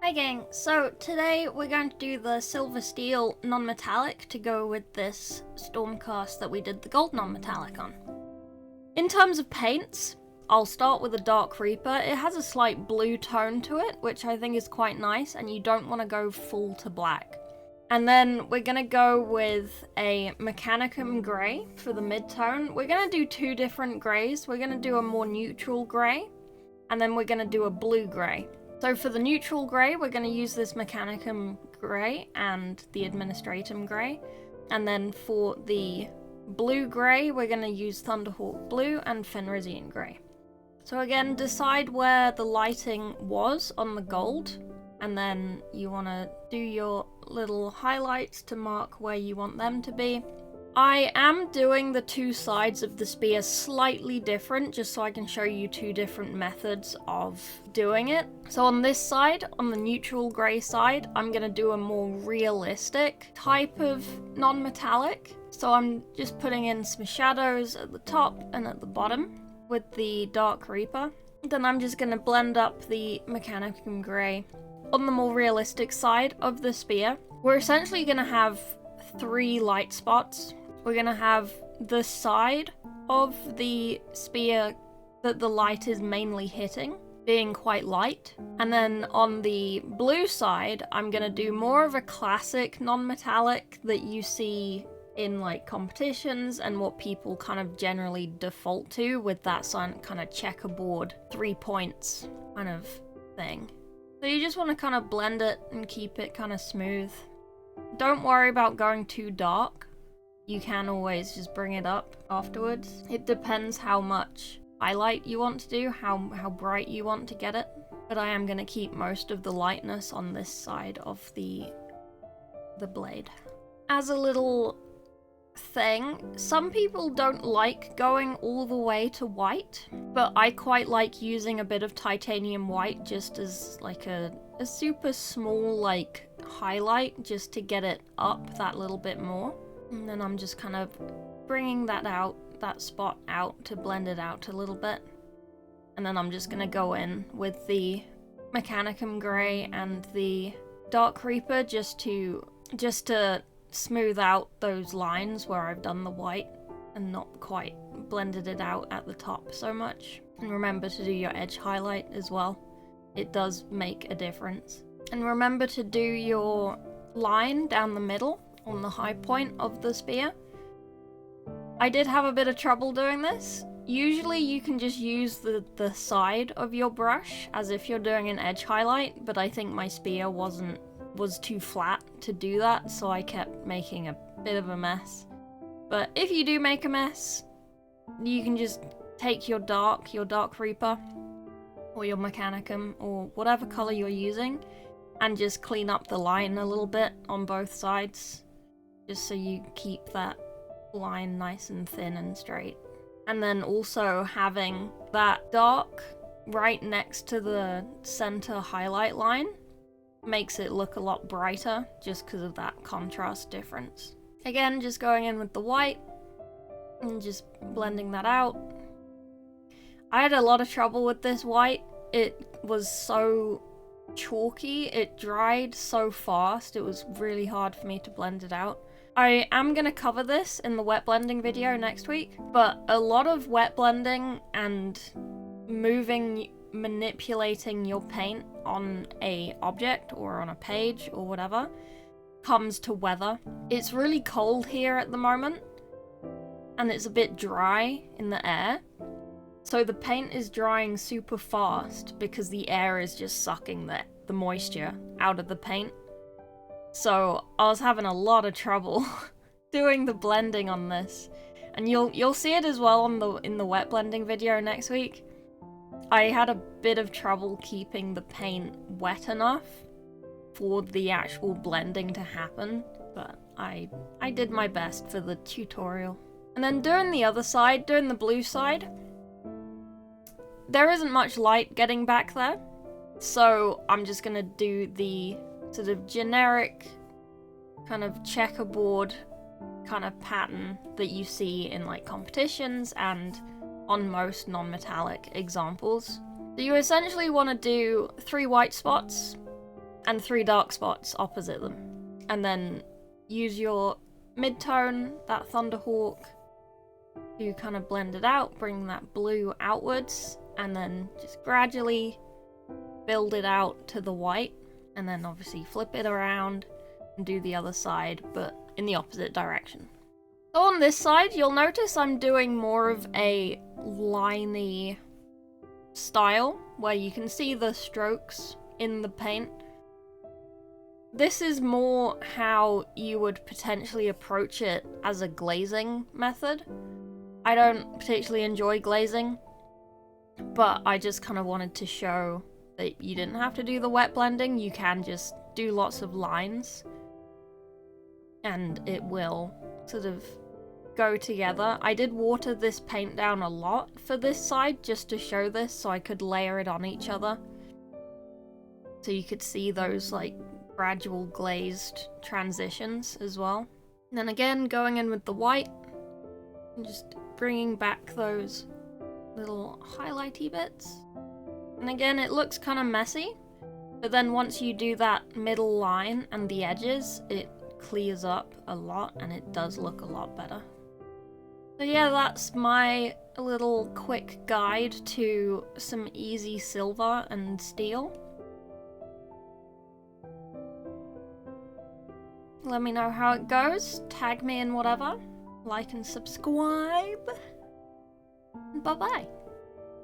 Hi gang, so today we're going to do the silver steel non-metallic to go with this Stormcast that we did the gold non-metallic on. In terms of paints, I'll start with a Dark Reaper. It has a slight blue tone to it, which I think is quite nice, and you don't want to go full to black. And then we're going to go with a Mechanicum grey for the mid-tone. We're going to do two different greys. We're going to do a more neutral grey, and then we're going to do a blue grey. So for the neutral grey, we're going to use this Mechanicum grey and the Administratum grey. And then for the blue grey, we're going to use Thunderhawk blue and Fenrisian grey. So again, decide where the lighting was on the gold. And then you want to do your little highlights to mark where you want them to be. I am doing the two sides of the spear slightly different, just so I can show you two different methods of doing it. So on this side, on the neutral grey side, I'm going to do a more realistic type of non-metallic. So I'm just putting in some shadows at the top and at the bottom with the Dark Reaper. Then I'm just going to blend up the Mechanicum grey. On the more realistic side of the spear, we're essentially going to have three light spots. We're going to have the side of the spear that the light is mainly hitting being quite light. And then on the blue side, I'm going to do more of a classic non-metallic that you see in like competitions and what people kind of generally default to with that kind of checkerboard 3 points kind of thing. So you just want to kind of blend it and keep it kind of smooth. Don't worry about going too dark. You can always just bring it up afterwards. It depends how much highlight you want to do, how bright you want to get it. But I am going to keep most of the lightness on this side of the blade. As a little thing, some people don't like going all the way to white, but I quite like using a bit of titanium white just as like a super small like highlight just to get it up that little bit more. And then I'm just kind of bringing that out, that spot out to blend it out a little bit. And then I'm just going to go in with the Mechanicum grey and the Dark Reaper just to smooth out those lines where I've done the white and not quite blended it out at the top so much. And remember to do your edge highlight as well. It does make a difference. And remember to do your line down the middle on the high point of the spear. I did have a bit of trouble doing this. Usually you can just use the side of your brush as if you're doing an edge highlight, but I think my spear was too flat to do that, so I kept making a bit of a mess. But if you do make a mess, you can just take your Dark Reaper, or your Mechanicum, or whatever color you're using, and just clean up the line a little bit on both sides, just so you keep that line nice and thin and straight. And then also having that dark right next to the center highlight line makes it look a lot brighter just because of that contrast difference. Again, just going in with the white and just blending that out. I had a lot of trouble with this white. It was so chalky, it dried so fast, it was really hard for me to blend it out. I am going to cover this in the wet blending video next week, but a lot of wet blending and manipulating your paint on a object or on a page or whatever comes to weather. It's really cold here at the moment and it's a bit dry in the air, so the paint is drying super fast because the air is just sucking the moisture out of the paint. So I was having a lot of trouble doing the blending on this, and you'll see it as well in the wet blending video next week. I had a bit of trouble keeping the paint wet enough for the actual blending to happen, but I did my best for the tutorial. And then doing the other side, doing the blue side, there isn't much light getting back there, so I'm just gonna do the sort of generic kind of checkerboard kind of pattern that you see in like competitions and on most non-metallic examples. So you essentially want to do 3 white spots and 3 dark spots opposite them. And then use your mid-tone, that Thunderhawk, to kind of blend it out, bring that blue outwards, and then just gradually build it out to the white, and then obviously flip it around and do the other side, but in the opposite direction. So on this side, you'll notice I'm doing more of a liney style, where you can see the strokes in the paint. This is more how you would potentially approach it as a glazing method. I don't particularly enjoy glazing, but I just kind of wanted to show that you didn't have to do the wet blending, you can just do lots of lines, and it will sort of go together. I did water this paint down a lot for this side, just to show this, so I could layer it on each other. So you could see those, like, gradual glazed transitions as well. And then again, going in with the white, and just bringing back those little highlighty bits. And again, it looks kind of messy, but then once you do that middle line and the edges, it clears up a lot and it does look a lot better. So yeah, that's my little quick guide to some easy silver and steel. Let me know how it goes, tag me in whatever, like and subscribe, bye bye.